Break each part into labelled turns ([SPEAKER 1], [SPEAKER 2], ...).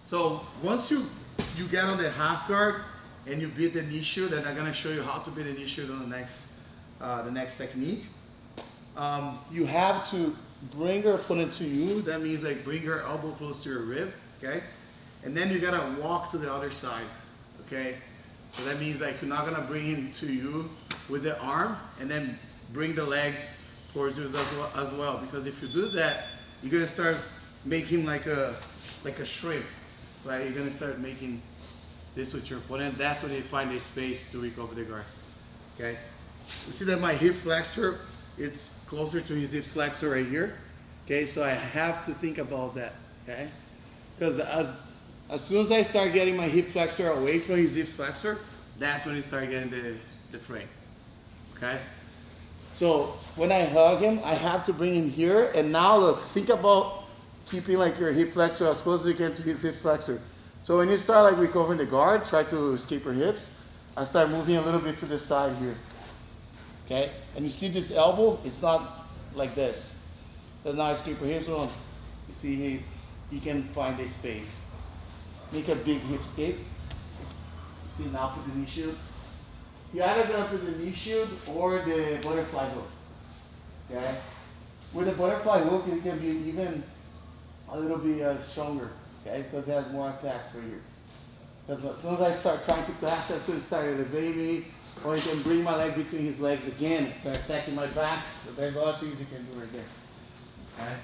[SPEAKER 1] So once you get on the half guard and you beat the knee shield, and I'm gonna show you how to beat the knee shield on the next technique. You have to bring your opponent to you. That means like bring your elbow close to your rib, okay? And then you gotta walk to the other side, okay? So that means like you're not gonna bring him to you with the arm and then bring the legs towards you as well. Because if you do that, you're gonna start making like a shrimp, right? You're gonna start making this with your opponent. That's when you find a space to recover the guard, okay? You see that my hip flexor, it's closer to his hip flexor right here, okay? So I have to think about that, okay? Because as soon as I start getting my hip flexor away from his hip flexor, that's when you start getting the frame, okay? So when I hug him, I have to bring him here, and now look, think about keeping like your hip flexor as close as you can to his hip flexor. So when you start like recovering the guard, try to escape your hips, I start moving a little bit to the side here, okay? And you see this elbow, it's not like this. Does not escape your hips. You see he can find a space. Make a big hip escape. See, now put the knee shield. You either gonna put the knee shield or the butterfly hook, okay? With the butterfly hook, it can be even a little bit stronger, okay? Because it has more attacks right here. Because as soon as I start trying to pass, that's going to start elevating me, or you can bring my leg between his legs again, start attacking my back. So there's a lot of things you can do right there, okay?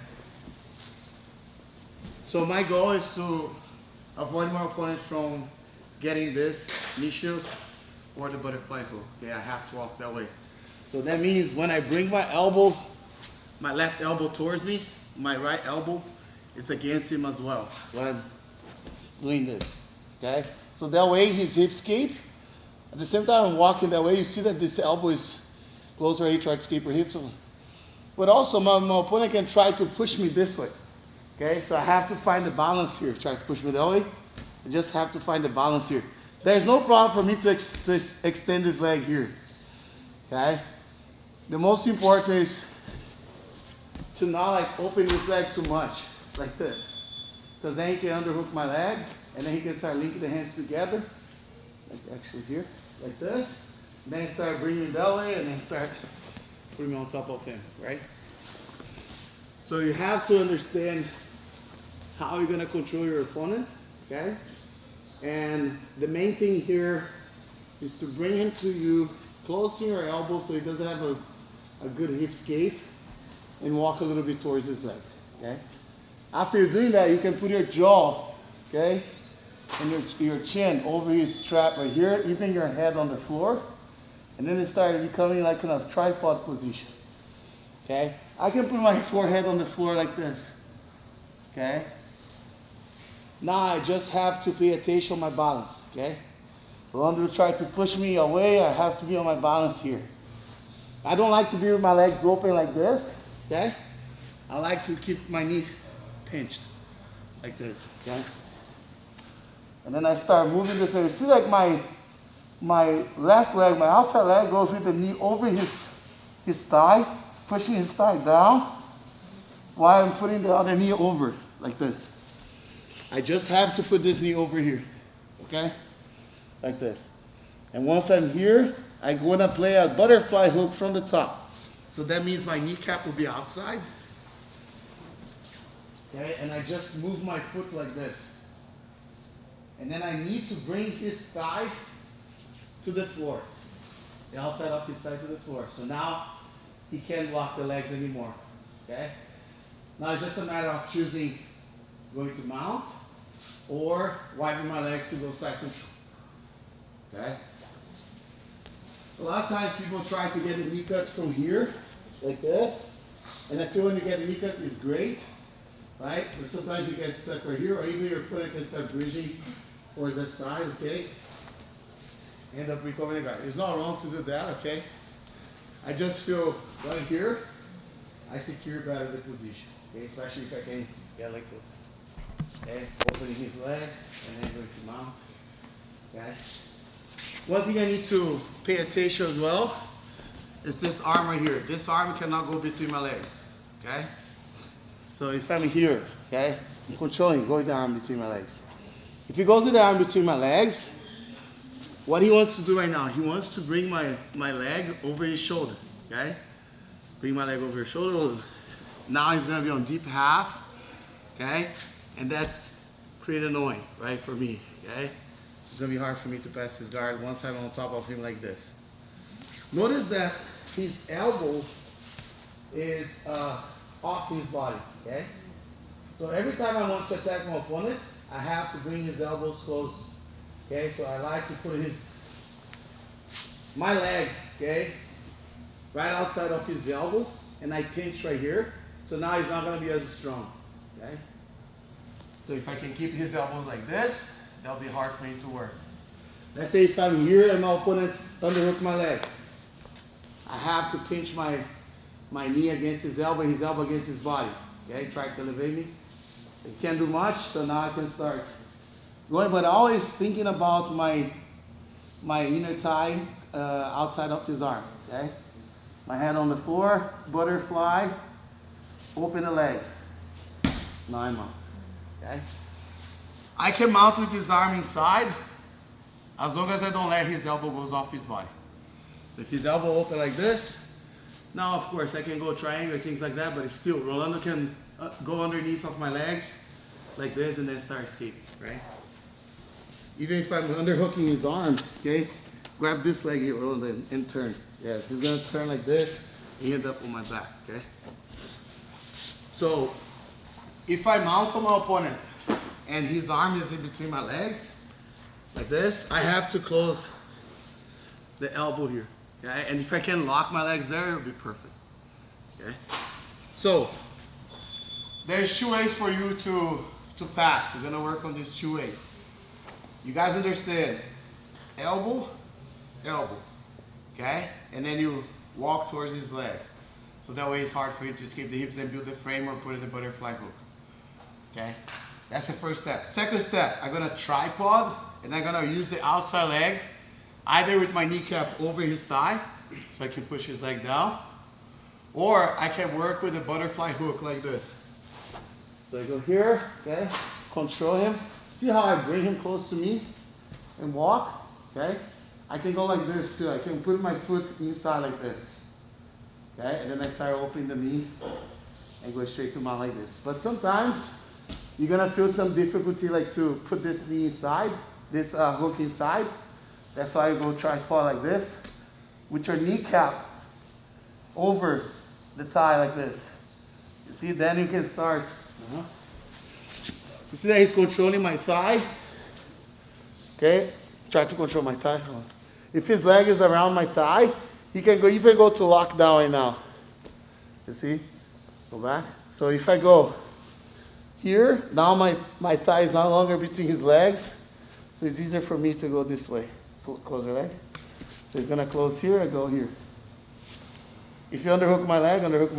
[SPEAKER 1] So my goal is to avoid my opponent from getting this knee shield or the butterfly hook. Okay, I have to walk that way. So that means when I bring my elbow, my left elbow towards me, my right elbow, it's against him as well. So I'm doing this, okay? So that way his hip escape. At the same time I'm walking that way, you see that this elbow is closer, he tried to escape her hips. But also my opponent can try to push me this way. Okay, so I have to find the balance here. Try to push me that way. I just have to find the balance here. There's no problem for me to extend this leg here. Okay? The most important is to not like open this leg too much, like this. Because then he can underhook my leg, and then he can start linking the hands together, like actually here, like this. And then start bringing me that way, and then start putting me on top of him, right? So you have to understand how you're gonna control your opponent, okay? And the main thing here is to bring him to you, close to your elbow so he doesn't have a good hip escape, and walk a little bit towards his leg, okay? After you're doing that, you can put your jaw, okay, and your chin over his strap right here, even your head on the floor, and then it started becoming like kind of tripod position, okay? I can put my forehead on the floor like this, okay? Now I just have to pay attention on my balance, okay? Ronaldo will try to push me away, I have to be on my balance here. I don't like to be with my legs open like this, okay? I like to keep my knee pinched like this, okay? And then I start moving this way. You see like my left leg, my outside leg goes with the knee over his thigh, pushing his thigh down while I'm putting the other knee over like this. I just have to put this knee over here, okay? Like this. And once I'm here, I'm gonna play a butterfly hook from the top. So that means my kneecap will be outside. Okay, and I just move my foot like this. And then I need to bring his thigh to the floor. The outside of his thigh to the floor. So now he can't block the legs anymore, okay? Now it's just a matter of choosing going to mount or wiping my legs to go side control, okay? A lot of times people try to get a knee cut from here, like this, and I feel when you get a knee cut is great, right? But sometimes you get stuck right here, or even your opponent can start bridging towards that side, okay? End up recovering the guard. It's not wrong to do that, okay? I just feel right here, I secure better the position, okay? Especially if I can get like this. Okay, opening his leg and then going to mount. Okay. One thing I need to pay attention as well is this arm right here. This arm cannot go between my legs. Okay. So if I'm here, okay, I'm controlling, going the arm between my legs. If he goes with the arm between my legs, what he wants to do right now, he wants to bring my leg over his shoulder, okay? Bring my leg over his shoulder. Now he's gonna be on deep half, okay? And that's pretty annoying, right, for me, okay? It's gonna be hard for me to pass his guard once I'm on top of him like this. Notice that his elbow is off his body, okay? So every time I want to attack my opponent, I have to bring his elbows close, okay? So I like to put my leg, okay, right outside of his elbow, and I pinch right here. So now he's not gonna be as strong, okay? So if I can keep his elbows like this, that'll be hard for him to work. Let's say if I'm here and my opponent's underhook my leg. I have to pinch my knee against his elbow against his body. Okay, try to elevate me. I can't do much, so now I can start going, but always thinking about my inner thigh outside of his arm. Okay, my hand on the floor, butterfly, open the legs. Now I mount. Okay, I can mount with his arm inside as long as I don't let his elbow goes off his body. If his elbow open like this, now of course I can go triangle, things like that, but it's still, Rolando can go underneath of my legs like this and then start escaping, right? Even if I'm underhooking his arm, okay, grab this leg here, Rolando, and turn. Yes, he's gonna turn like this and end up on my back, okay? So, if I mount on my opponent and his arm is in between my legs, like this, I have to close the elbow here. Okay? And if I can lock my legs there, it'll be perfect. Okay? So, there's 2 ways for you to pass. You're gonna work on these 2 ways. You guys understand? Elbow, elbow. Okay? And then you walk towards his leg. So that way it's hard for you to escape the hips and build the frame or put in the butterfly hook. Okay? That's the first step. Second step, I'm gonna tripod and I'm gonna use the outside leg either with my kneecap over his thigh, so I can push his leg down, or I can work with a butterfly hook like this. So I go here, okay, control him. See how I bring him close to me and walk, okay? I can go like this too. I can put my foot inside like this, okay? And then I start opening the knee and go straight to mount like this. But sometimes you're gonna feel some difficulty like to put this knee inside, this hook inside. That's why you go tripod like this, with your kneecap over the thigh like this. You see, then you can start. You see that he's controlling my thigh? Okay, try to control my thigh. If his leg is around my thigh, he can go even go to lockdown right now. You see? Go back. So if I go here, now my thigh is no longer between his legs, so it's easier for me to go this way. Close your leg. So he's gonna close here and go here. If you underhook my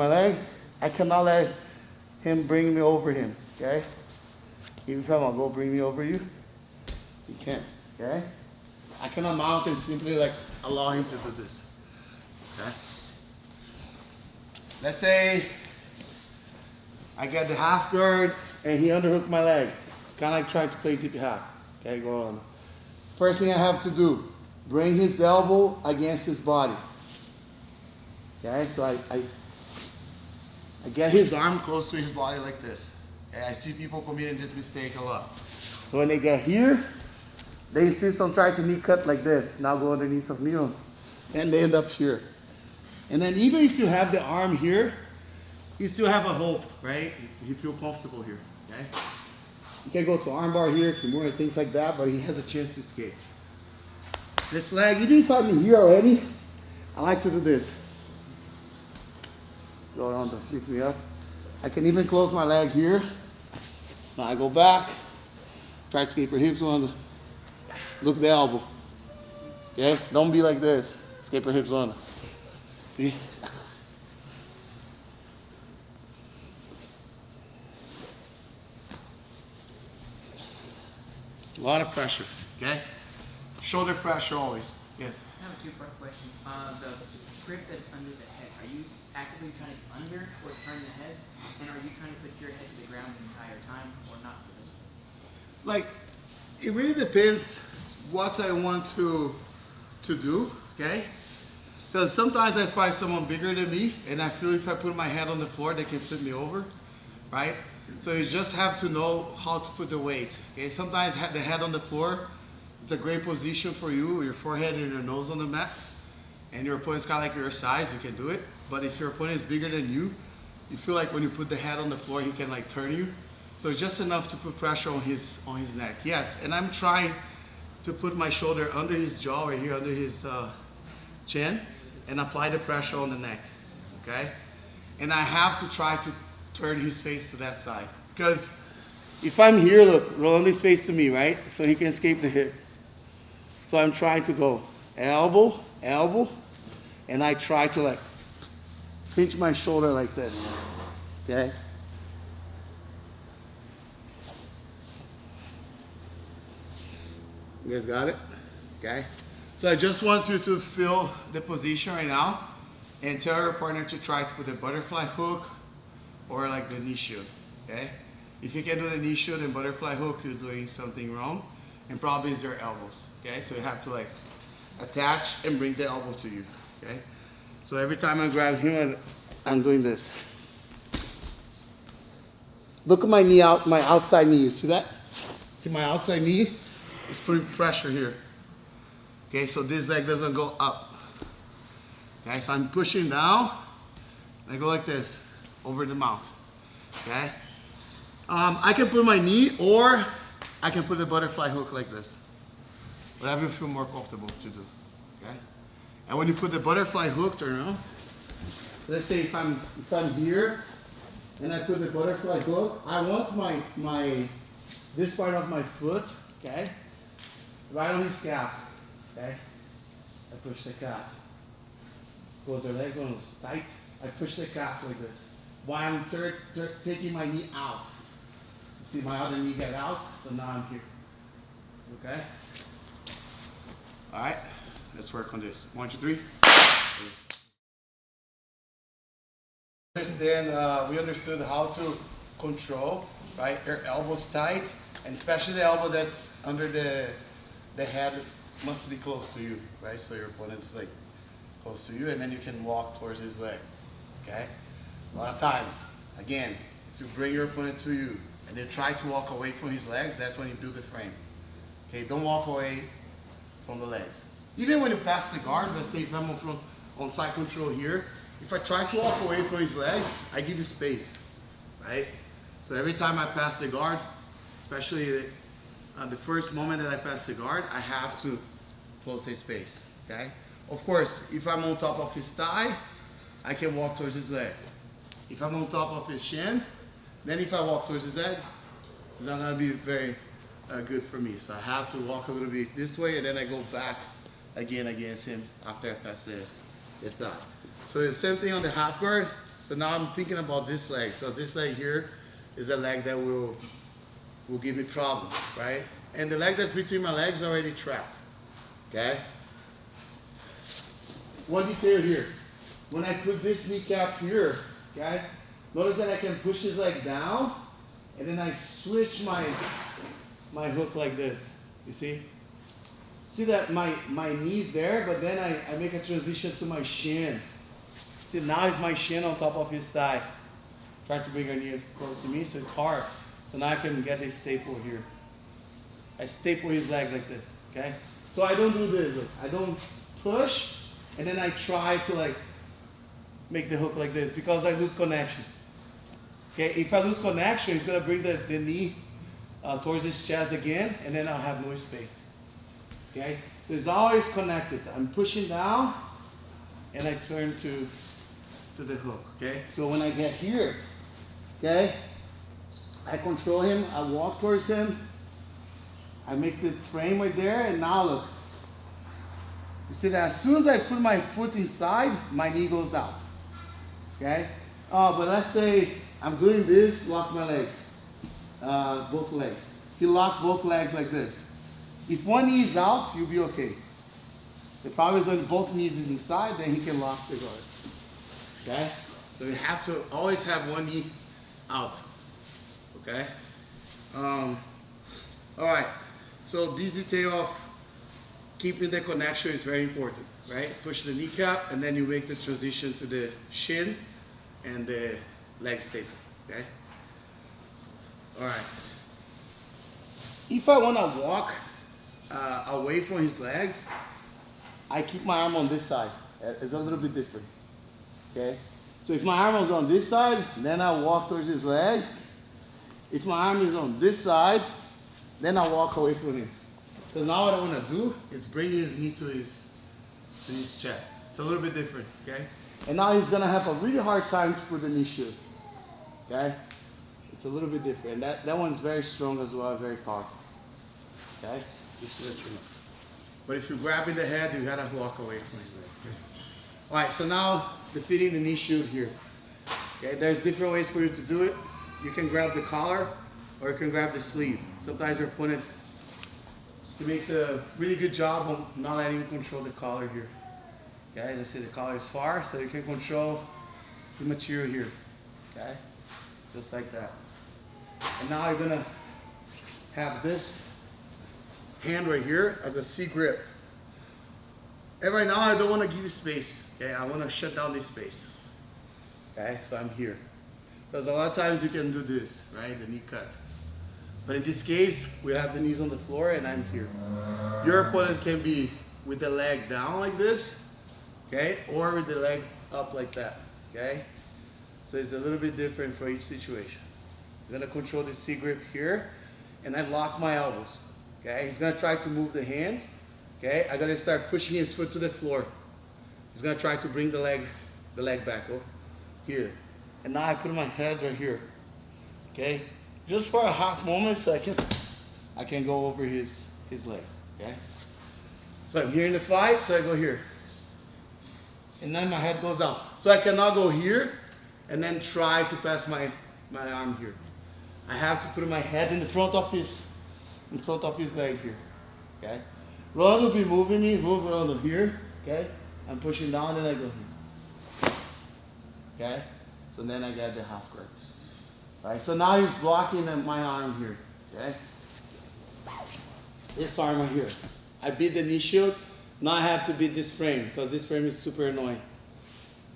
[SPEAKER 1] leg, I cannot let him bring me over him, okay? Even if I'm gonna go bring me over you, you can't, okay? I cannot mount and simply like allow him to do this, okay? Let's say I get the half guard and he underhooked my leg. Kind of like trying to play deep half, okay, go on. First thing I have to do, bring his elbow against his body. Okay, so I get his arm close to his body like this. Okay, I see people committing this mistake a lot. So when they get here, they insist on trying to knee cut like this. Now go underneath of knee, and they end up here. And then even if you have the arm here, you still have a hope, right? You feel comfortable here, okay? You can go to armbar here, Kimura, things like that, but he has a chance to escape. This leg, even if I'm here already, I like to do this. Go around to lift me up. I can even close my leg here. Now I go back, try to escape her hips on. Look the elbow. Okay? Don't be like this. Escape her hips on. See? A lot of pressure, okay? Shoulder pressure always. Yes?
[SPEAKER 2] I have a two-part question. The grip that's under the head, are you actively trying to under or turn the head? And are you trying to put your head to the ground the entire time or not for this one?
[SPEAKER 1] Like, it really depends what I want to do, okay? Because sometimes I find someone bigger than me, and I feel if I put my head on the floor, they can flip me over, right? So you just have to know how to put the weight, okay? Sometimes the head on the floor, it's a great position for you, your forehead and your nose on the mat, and your opponent's kind of like your size, you can do it. But if your opponent is bigger than you feel like when you put the head on the floor, he can like turn you. So it's just enough to put pressure on his neck. Yes, and I'm trying to put my shoulder under his jaw, right here, under his chin, and apply the pressure on the neck, okay? And I have to try to turn his face to that side. Because if I'm here, look, Rolando's face to me, right? So he can escape the hip. So I'm trying to go elbow, elbow, and I try to like pinch my shoulder like this, okay? You guys got it? Okay. So I just want you to feel the position right now and tell your partner to try to put the butterfly hook or like the knee shield, okay? If you can do the knee shield and butterfly hook, you're doing something wrong, and probably it's your elbows, okay? So you have to like attach and bring the elbow to you, okay? So every time I grab him, I'm doing this. Look at my knee out, my outside knee, you see that? See my outside knee? It's putting pressure here. Okay, so this leg doesn't go up. Okay, so I'm pushing down, and I go like this, over the mount. Okay? I can put my knee, or I can put the butterfly hook like this. Whatever you feel more comfortable to do. Okay? And when you put the butterfly hook, turn around. Let's say if I'm here, and I put the butterfly hook, I want this part of my foot, okay, right on his calf, okay? I push the calf. Close their legs on tight. I push the calf like this. While I'm taking my knee out. You see my other knee get out, so now I'm here, okay? All right, let's work on this. 1, 2, 3. We understood how to control, right? Your elbows tight, and especially the elbow that's under the head must be close to you, right? So your opponent's like close to you, and then you can walk towards his leg, okay? A lot of times, again, if you bring your opponent to you and they try to walk away from his legs, that's when you do the frame. Okay, don't walk away from the legs. Even when you pass the guard, let's say if I'm on side control here, if I try to walk away from his legs, I give you space, right? So every time I pass the guard, especially the first moment that I pass the guard, I have to close his space, okay? Of course, if I'm on top of his thigh, I can walk towards his leg. If I'm on top of his shin, then if I walk towards his leg, it's not gonna be very good for me. So I have to walk a little bit this way, and then I go back again against him after I pass the thigh. So the same thing on the half guard. So now I'm thinking about this leg, because this leg here is a leg that will give me problems, right? And the leg that's between my legs is already trapped, okay? One detail here. When I put this kneecap here, okay? Notice that I can push his leg down, and then I switch my hook like this, you see? See that my knee's there, but then I make a transition to my shin. See, now it's my shin on top of his thigh. Try to bring your knee close to me, so it's hard. So now I can get a staple here. I staple his leg like this, okay? So I don't do this, look. I don't push, and then I try to like make the hook like this, because I lose connection. Okay, if I lose connection, it's gonna bring the knee towards his chest again, and then I'll have no space. Okay, so it's always connected. I'm pushing down, and I turn to the hook, okay? So when I get here, okay, I control him, I walk towards him, I make the frame right there, and now look. You see that as soon as I put my foot inside, my knee goes out, okay? But let's say I'm doing this, lock my legs, both legs. He locked both legs like this. If one knee is out, you'll be okay. The problem is when both knees is inside, then he can lock the guard. Okay? So you have to always have one knee out. Okay? All right. So this detail of keeping the connection is very important, right? Push the kneecap and then you make the transition to the shin and the leg staple, okay? All right. If I want to walk away from his legs, I keep my arm on this side. It's a little bit different, okay? So if my arm is on this side, then I walk towards his leg. If my arm is on this side, then I walk away from him. Because now what I want to do is bring his knee to his chest. It's a little bit different, okay? And now he's going to have a really hard time to put the knee shield, okay? It's a little bit different. That one's very strong as well, very powerful, okay? Just to let you know. But if you're grabbing the head, you got to walk away from his leg. Okay? All right, so now defeating the knee shield here. Okay, there's different ways for you to do it. You can grab the collar or you can grab the sleeve. Sometimes your opponent, he makes a really good job of not letting you control the collar here. Okay, let's say the collar is far, so you can control the material here. Okay, just like that. And now you're gonna have this hand right here as a C grip. And right now I don't want to give you space. Okay, I want to shut down this space. Okay, so I'm here. Because a lot of times you can do this, right? The knee cut. But in this case, we have the knees on the floor and I'm here. Your opponent can be with the leg down like this, okay? Or with the leg up like that, okay? So it's a little bit different for each situation. I'm gonna control the C grip here and I lock my elbows, okay? He's gonna try to move the hands, okay? I'm gonna start pushing his foot to the floor. He's gonna try to bring the leg back, oh, here. And now I put my head right here, okay? Just for a half moment so I can go over his leg, okay? So I'm here in the fight, so I go here. And then my head goes out. So I cannot go here and then try to pass my arm here. I have to put my head in front of his leg here, okay? Ronald will be moving me, move Ronald here, okay? I'm pushing down and I go here, okay? So then I get the half guard. All right, so now he's blocking my arm here, okay? This arm right here. I beat the knee shield. Now I have to beat this frame because this frame is super annoying,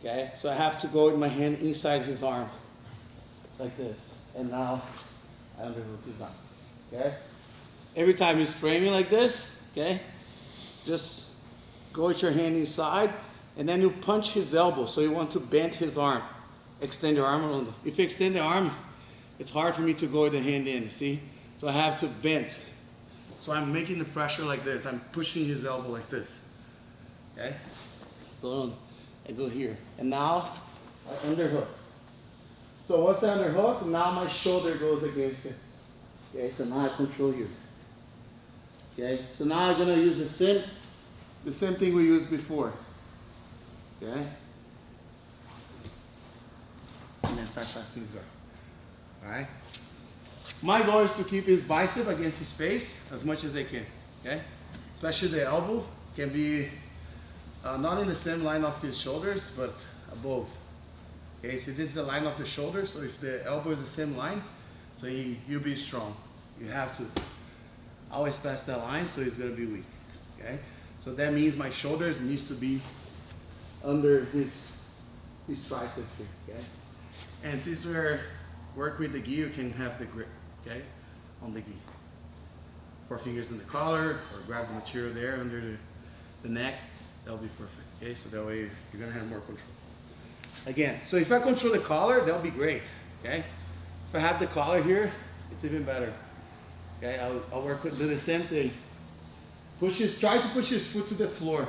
[SPEAKER 1] okay? So I have to go with my hand inside his arm, like this. And now I underhook his arm, okay? Every time he's framing like this, okay? Just go with your hand inside and then you punch his elbow. So you want to bend his arm. Extend your arm around. If you extend the arm, it's hard for me to go with the hand in, see? So I have to bend. So I'm making the pressure like this. I'm pushing his elbow like this, okay? Go on, I go here. And now I underhook. So once I underhook, now my shoulder goes against it. Okay, so now I control you. Okay, so now I'm gonna use the same thing we used before. Okay? And then start passing his guard. Alright? My goal is to keep his bicep against his face as much as I can. Okay? Especially the elbow can be not in the same line of his shoulders, but above. Okay, so this is the line of the shoulder, so if the elbow is the same line, so you'll be strong. You have to always pass that line, so he's gonna be weak. Okay? So that means my shoulders needs to be under his tricep here, okay? And since we're work with the gi, you can have the grip, okay, on the gi. 4 fingers in the collar, or grab the material there under the neck, that'll be perfect, okay? So that way you're gonna have more control. Again, so if I control the collar, that'll be great, okay? If I have the collar here, it's even better. Okay, I'll work with do the same thing. Try to push his foot to the floor.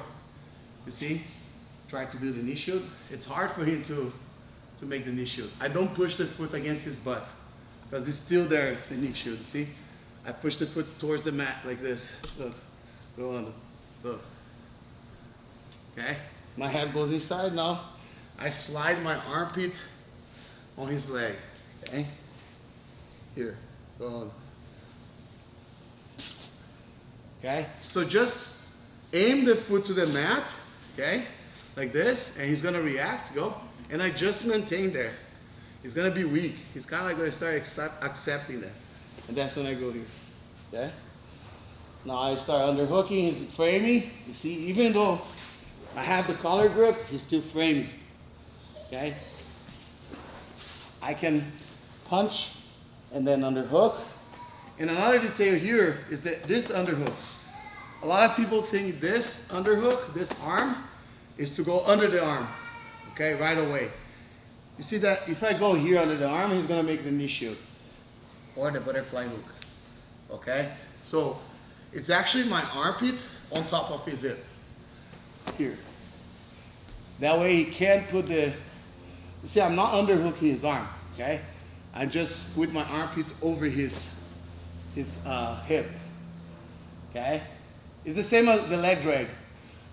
[SPEAKER 1] You see? Try to do the knee shield. It's hard for him to make the knee shield. I don't push the foot against his butt because it's still there, the knee shield. See? I push the foot towards the mat like this. Look, go on, look. Okay? My head goes inside now. I slide my armpit on his leg. Okay? Here, go on. Okay? So just aim the foot to the mat, okay? Like this, and he's gonna react, go. And I just maintain there. He's gonna be weak. He's kind of like gonna start accepting that. And that's when I go here, okay? Now I start underhooking, he's framing. You see, even though I have the collar grip, he's still framing. Okay? I can punch and then underhook. And another detail here is that this underhook, a lot of people think this underhook, this arm, is to go under the arm, okay, right away. You see that if I go here under the arm, he's gonna make the knee shield or the butterfly hook, okay? So it's actually my armpit on top of his hip, here. That way he can't put the, you see I'm not underhooking his arm, okay? I just with my armpit over his hip, okay? It's the same as the leg drag,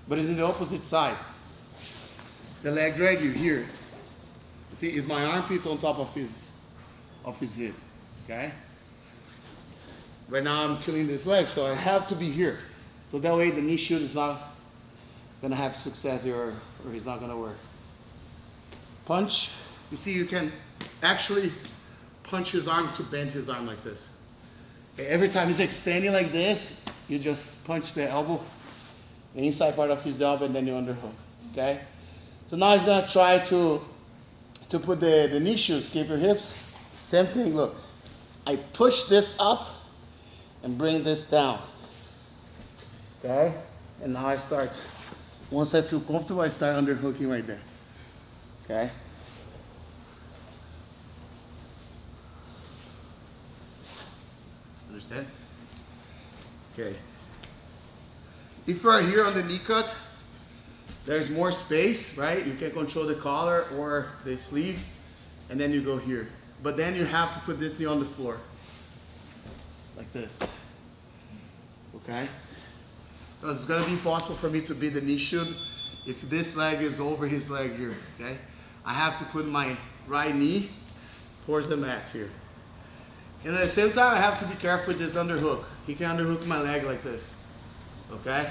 [SPEAKER 1] but it's in the opposite side. The leg drag, you hear it. See, is my armpit on top of his hip, okay? Right now I'm killing this leg, so I have to be here. So that way the knee shield is not gonna have success here, or he's not gonna work. Punch, you see you can actually punch his arm to bend his arm like this. Okay, every time he's extending like this, you just punch the elbow, the inside part of his elbow, and then you underhook, okay? So now he's gonna try to put the knee shield, escape your hips. Same thing, look. I push this up and bring this down, okay? And now I start, once I feel comfortable, I start underhooking right there, okay? Understand? Okay. If you are here on the knee cut, there's more space, right? You can control the collar or the sleeve, and then you go here. But then you have to put this knee on the floor, like this, okay? Because it's gonna be impossible for me to beat the knee shield if this leg is over his leg here, okay? I have to put my right knee towards the mat here. And at the same time, I have to be careful with this underhook. He can underhook my leg like this, okay?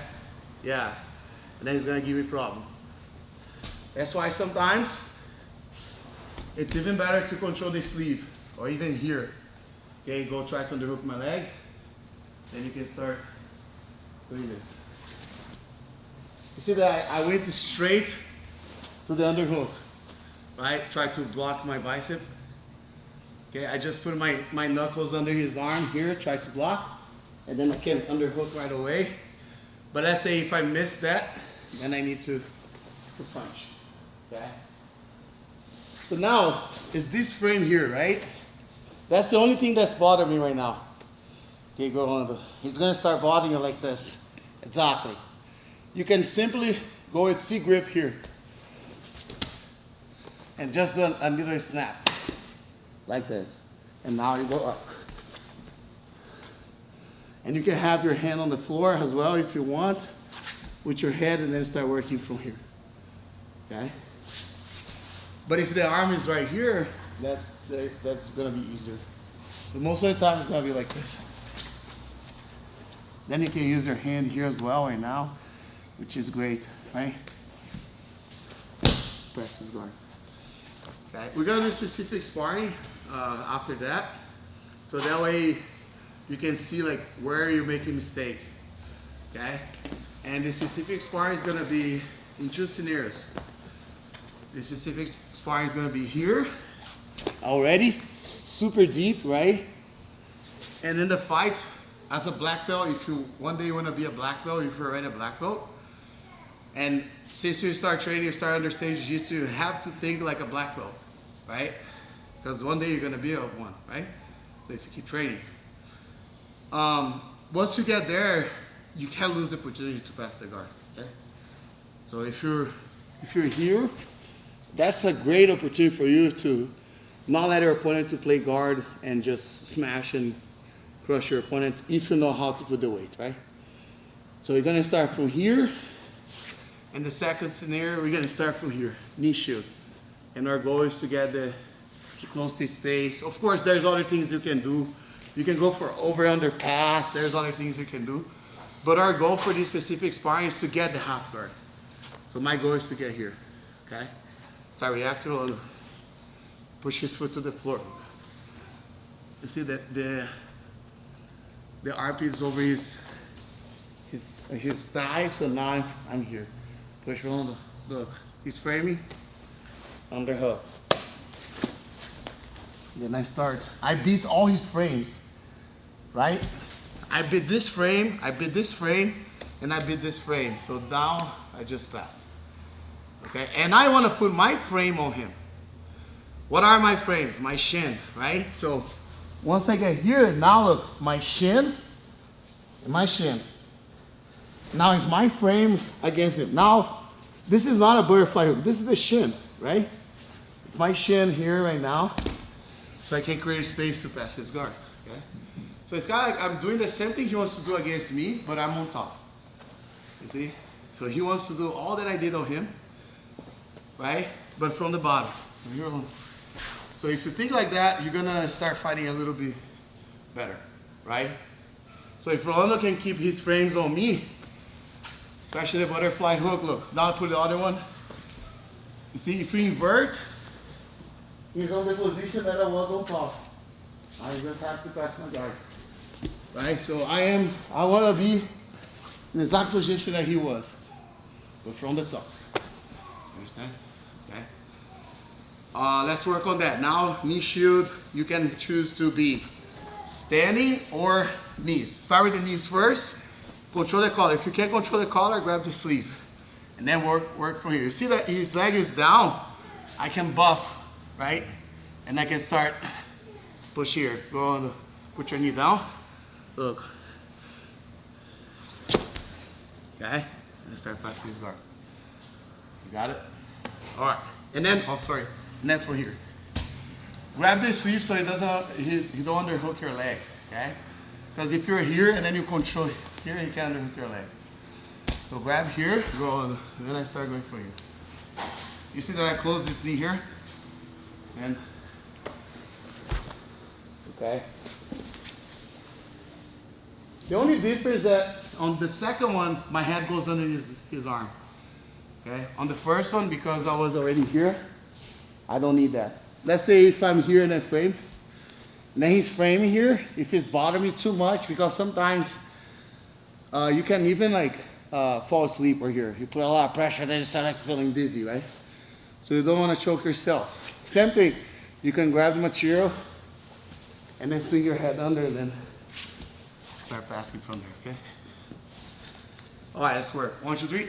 [SPEAKER 1] Yes. And then he's gonna give me a problem. That's why sometimes it's even better to control the sleeve, or even here. Okay, go try to underhook my leg, then you can start doing this. You see that I went straight to the underhook, right? Try to block my bicep. Okay, I just put my knuckles under his arm here, try to block, and then I can underhook right away. But let's say if I miss that, then I need to punch, okay? So now, it's this frame here, right? That's the only thing that's bothering me right now. Okay, go on. He's gonna start bothering you like this. Exactly. You can simply go with C grip here. And just do a little snap. Like this. And now you go up. And you can have your hand on the floor as well if you want, with your head, and then start working from here, okay? But if the arm is right here, that's gonna be easier. But most of the time it's gonna be like this. Then you can use your hand here as well right now, which is great, right? Press this guard. Okay, we're gonna do specific sparring after that. So that way you can see like where you're making mistake, okay? And the specific sparring is gonna be in two scenarios. The specific sparring is gonna be here, already, super deep, right? And in the fight, as a black belt, if you one day you wanna be a black belt, if you're already a black belt, and since you start training, you start understanding Jiu-Jitsu, you have to think like a black belt, right? Because one day you're gonna be a one, right? So if you keep training. Once you get there, you can't lose the opportunity to pass the guard, okay? So if you're here, that's a great opportunity for you to not let your opponent to play guard and just smash and crush your opponent if you know how to put the weight, right? So you're gonna start from here, and the second scenario, we're gonna start from here, knee shield. And our goal is to get to close the space. Of course, there's other things you can do. You can go for over-under pass, there's other things you can do. But our goal for this specific sparring is to get the half guard. So my goal is to get here, okay? Start reacting, push his foot to the floor. You see that the armpit is over his his thigh, so now I'm here. Push from look, he's framing, underhook. Then I start. I beat all his frames, right? I beat this frame, I beat this frame, and I beat this frame. So now I just pass. Okay, and I want to put my frame on him. What are my frames? My shin, right? So once I get here, now look, my shin and my shin. Now it's my frame against him. Now, this is not a butterfly hook. This is a shin, right? It's my shin here right now. So I can create space to pass his guard, okay? So it's kind of like I'm doing the same thing he wants to do against me, but I'm on top. You see? So he wants to do all that I did on him, right? But from the bottom. So if you think like that, you're gonna start fighting a little bit better, right? So if Rolando can keep his frames on me, especially the butterfly hook, look, now I put the other one. You see, if we invert, he's on the position that I was on top. I just have to pass my guard, right? So I wanna be in the exact position that he was, but from the top. Understand? Okay. Let's work on that. Now, knee shield, you can choose to be standing or knees. Start with the knees first. Control the collar. If you can't control the collar, grab the sleeve. And then work from here. You see that his leg is down? I can buff, right? And I can start push here. Go on the, put your knee down. Look. Okay? And start passing his guard. You got it? All right. And then, oh sorry. And then from here. Grab the sleeve so he don't underhook your leg, okay? Because if you're here and then you control here, you can't underhook your leg. So grab here, go on, and then I start going from here. You see that I close this knee here? And, okay. The only difference is that on the second one, my head goes under his arm. Okay? On the first one, because I was already here, I don't need that. Let's say if I'm here in a frame, and then he's framing here, if it's bothering me too much, because sometimes you can even like fall asleep or here. You put a lot of pressure, then you start like feeling dizzy, right? So you don't want to choke yourself. Same thing, you can grab the material and then swing your head under and then start passing from there, okay? All right, let's work. 1, 2, 3.